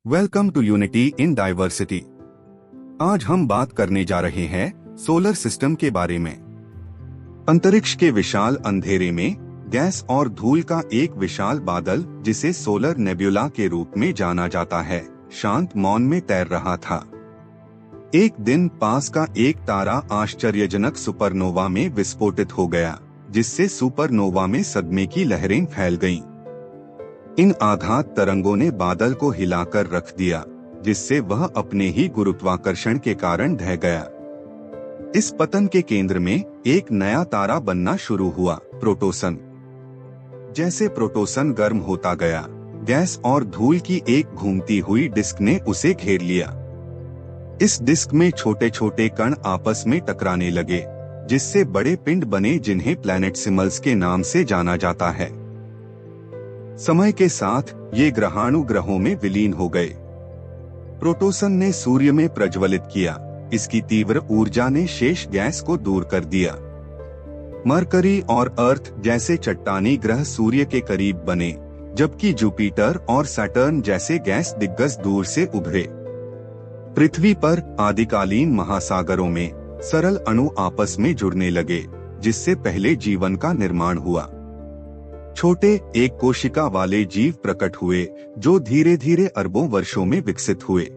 Welcome to unity in diversity. आज हम बात करने जा रहे हैं सोलर सिस्टम के बारे में। अंतरिक्ष के विशाल अंधेरे में गैस और धूल का एक विशाल बादल, जिसे सोलर नेब्युला के रूप में जाना जाता है, शांत मौन में तैर रहा था। एक दिन पास का एक तारा आश्चर्यजनक सुपरनोवा में विस्फोटित हो गया, जिससे सुपरनोवा में सदमे की लहरें फैल गईं। इन आघात तरंगों ने बादल को हिलाकर रख दिया, जिससे वह अपने ही गुरुत्वाकर्षण के कारण ढह गया। इस पतन के केंद्र में एक नया तारा बनना शुरू हुआ, प्रोटोसन। जैसे प्रोटोसन गर्म होता गया, गैस और धूल की एक घूमती हुई डिस्क ने उसे घेर लिया। इस डिस्क में छोटे छोटे कण आपस में टकराने लगे, जिससे बड़े पिंड बने, जिन्हें प्लैनेटसिमल्स के नाम से जाना जाता है। समय के साथ ये ग्रहाणु ग्रहों में विलीन हो गए। प्रोटोसन ने सूर्य में प्रज्वलित किया। इसकी तीव्र ऊर्जा ने शेष गैस को दूर कर दिया। मरकरी और अर्थ जैसे चट्टानी ग्रह सूर्य के करीब बने, जबकि जुपिटर और सैटर्न जैसे गैस दिग्गज दूर से उभरे। पृथ्वी पर आदिकालीन महासागरों में सरल अणु आपस में जुड़ने लगे, जिससे पहले जीवन का निर्माण हुआ। छोटे एक कोशिका वाले जीव प्रकट हुए, जो धीरे धीरे अरबों वर्षों में विकसित हुए।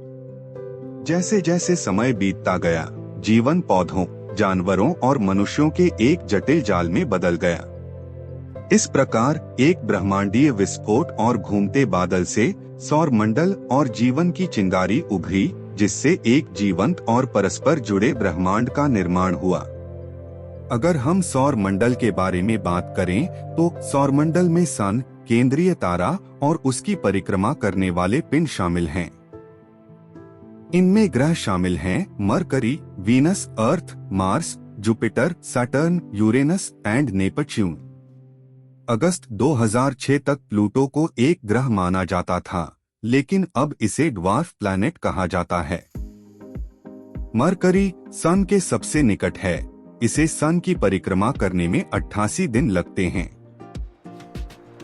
जैसे जैसे समय बीतता गया, जीवन पौधों, जानवरों और मनुष्यों के एक जटिल जाल में बदल गया। इस प्रकार एक ब्रह्मांडीय विस्फोट और घूमते बादल से सौरमंडल और जीवन की चिंगारी उभरी, जिससे एक जीवंत और परस्पर जुड़े ब्रह्मांड का निर्माण हुआ। अगर हम सौर मंडल के बारे में बात करें, तो सौरमंडल में सन, केंद्रीय तारा और उसकी परिक्रमा करने वाले पिंड शामिल हैं। इनमें ग्रह शामिल हैं Mercury, Venus, Earth, Mars, Jupiter, Saturn, Uranus and Neptune. अगस्त 2006 तक प्लूटो को एक ग्रह माना जाता था, लेकिन अब इसे ड्वार्फ प्लैनेट कहा जाता है। मरकरी सन के सबसे निकट है। इसे सन की परिक्रमा करने में 88 दिन लगते हैं।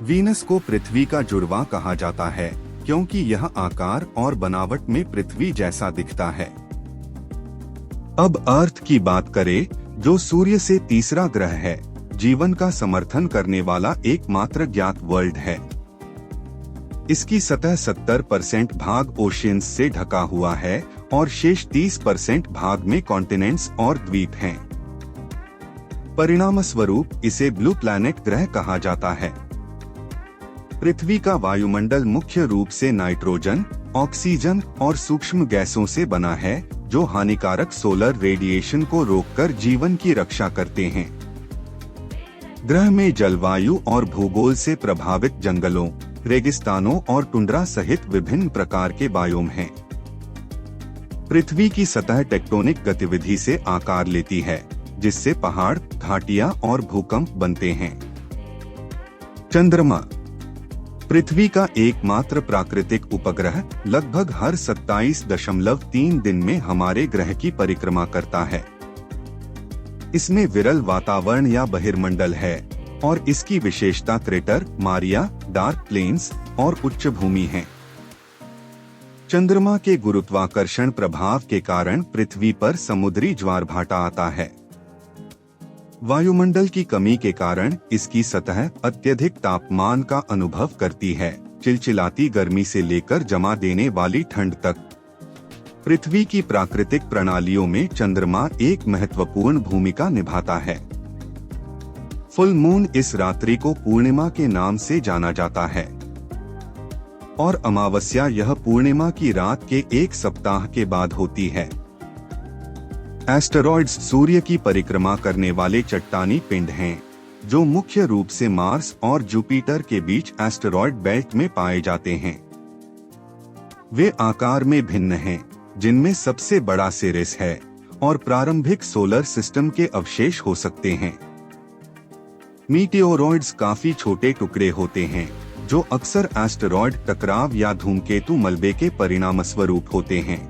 वीनस को पृथ्वी का जुड़वा कहा जाता है, क्योंकि यह आकार और बनावट में पृथ्वी जैसा दिखता है। अब अर्थ की बात करें, जो सूर्य से तीसरा ग्रह है, जीवन का समर्थन करने वाला एकमात्र ज्ञात वर्ल्ड है। इसकी सतह 70% भाग ओशियंस से ढका हुआ है और शेष 30% भाग में कॉन्टिनेंट्स और द्वीप हैं। परिणामस्वरूप इसे ब्लू प्लैनेट ग्रह कहा जाता है। पृथ्वी का वायुमंडल मुख्य रूप से नाइट्रोजन, ऑक्सीजन और सूक्ष्म गैसों से बना है, जो हानिकारक सोलर रेडिएशन को रोककर जीवन की रक्षा करते हैं। ग्रह में जलवायु और भूगोल से प्रभावित जंगलों, रेगिस्तानों और टुंड्रा सहित विभिन्न प्रकार के बायोम हैं। पृथ्वी की सतह टेक्टोनिक गतिविधि से आकार लेती है, जिससे पहाड़, घाटियां और भूकंप बनते हैं। चंद्रमा पृथ्वी का एकमात्र प्राकृतिक उपग्रह लगभग हर 27.3 दिन में हमारे ग्रह की परिक्रमा करता है। इसमें विरल वातावरण या बहिर्मंडल है और इसकी विशेषता क्रेटर, मारिया, डार्क प्लेन्स और उच्च भूमि है। चंद्रमा के गुरुत्वाकर्षण प्रभाव के कारण पृथ्वी पर समुद्री ज्वारभाटा आता है। वायुमंडल की कमी के कारण इसकी सतह अत्यधिक तापमान का अनुभव करती है, चिलचिलाती गर्मी से लेकर जमा देने वाली ठंड तक। पृथ्वी की प्राकृतिक प्रणालियों में चंद्रमा एक महत्वपूर्ण भूमिका निभाता है। फुल मून इस रात्रि को पूर्णिमा के नाम से जाना जाता है और अमावस्या यह पूर्णिमा की रात के एक सप्ताह के बाद होती है। एस्टेरॉइड्स सूर्य की परिक्रमा करने वाले चट्टानी पिंड हैं, जो मुख्य रूप से मार्स और जुपिटर के बीच एस्टेरॉइड बेल्ट में पाए जाते हैं। वे आकार में भिन्न हैं, जिनमें सबसे बड़ा सिरिस है और प्रारंभिक सोलर सिस्टम के अवशेष हो सकते हैं। मीटिओरॉइड्स काफी छोटे टुकड़े होते हैं, जो अक्सर एस्टेरॉइड टकराव या धूमकेतु मलबे के परिणामस्वरूप होते हैं।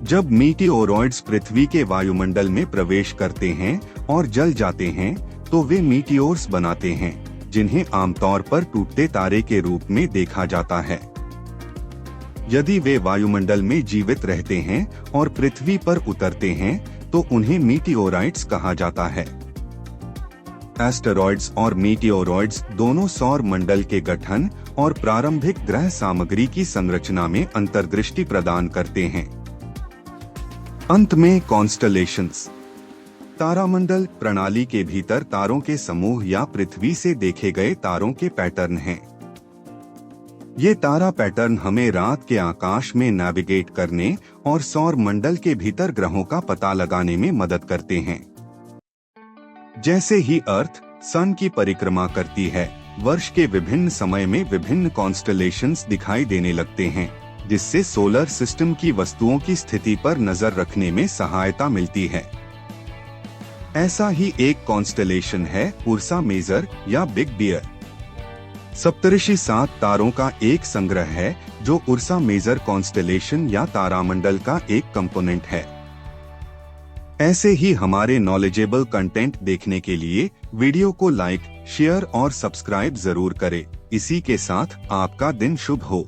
जब मीटिओरॉइड्स पृथ्वी के वायुमंडल में प्रवेश करते हैं और जल जाते हैं, तो वे मीटिओर्स बनाते हैं, जिन्हें आमतौर पर टूटते तारे के रूप में देखा जाता है। यदि वे वायुमंडल में जीवित रहते हैं और पृथ्वी पर उतरते हैं तो उन्हें मीटिओराइट्स कहा जाता है। एस्टेरॉइड्स और मीटिओरॉइड्स दोनों सौर मंडल के गठन और प्रारंभिक ग्रह सामग्री की संरचना में अंतर्दृष्टि प्रदान करते हैं। अंत में कॉन्स्टलेशंस तारामंडल प्रणाली के भीतर तारों के समूह या पृथ्वी से देखे गए तारों के पैटर्न हैं। ये तारा पैटर्न हमें रात के आकाश में नेविगेट करने और सौर मंडल के भीतर ग्रहों का पता लगाने में मदद करते हैं। जैसे ही अर्थ सन की परिक्रमा करती है, वर्ष के विभिन्न समय में विभिन्न कॉन्स्टलेशंस दिखाई देने लगते हैं, जिससे सोलर सिस्टम की वस्तुओं की स्थिति पर नजर रखने में सहायता मिलती है। ऐसा ही एक कॉन्स्टलेशन है उर्सा मेजर या बिग बियर। सप्तऋषि 7 तारों का एक संग्रह है जो उर्सा मेजर कॉन्स्टलेशन या तारामंडल का एक कंपोनेंट है। ऐसे ही हमारे नॉलेजेबल कंटेंट देखने के लिए वीडियो को लाइक, शेयर और सब्सक्राइब जरूर करें। इसी के साथ आपका दिन शुभ हो।